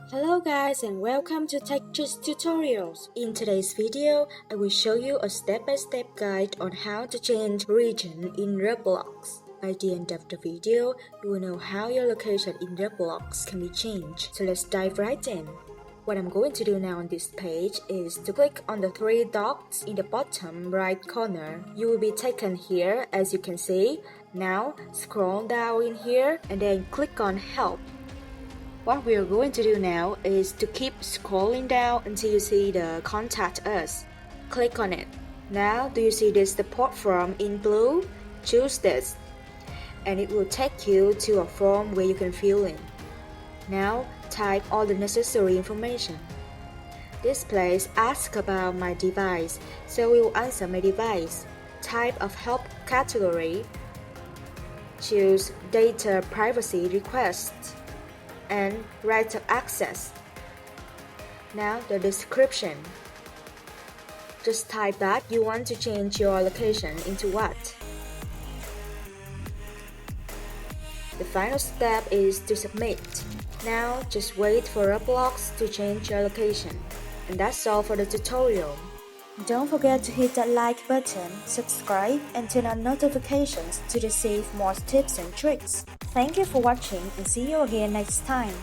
Hello guys and welcome to TechGist Tutorials. In today's video, I will show you a step-by-step guide on how to change region in Roblox. By the end of the video, you will know how your location in Roblox can be changed. So let's dive right in. What I'm going to do now on this page is to click on the three dots in the bottom right corner. You will be taken here as you can see. Now scroll down in here and then click on Help. What we are going to do now is to keep scrolling down until you see the Contact Us. Click on it. Now do you see this support form in blue? Choose this and it will take you to a form where you can fill in. Now type all the necessary information. This place asks about my device, so we will answer my device. Type of help category. Choose data privacy request and right of access. Now the description. Just type that you want to change your location into what. The final step is to submit. Now just wait for Roblox to change your location. And that's all for the tutorial. Don't forget to hit that like button, subscribe and turn on notifications to receive more tips and tricks. Thank you for watching and see you again next time.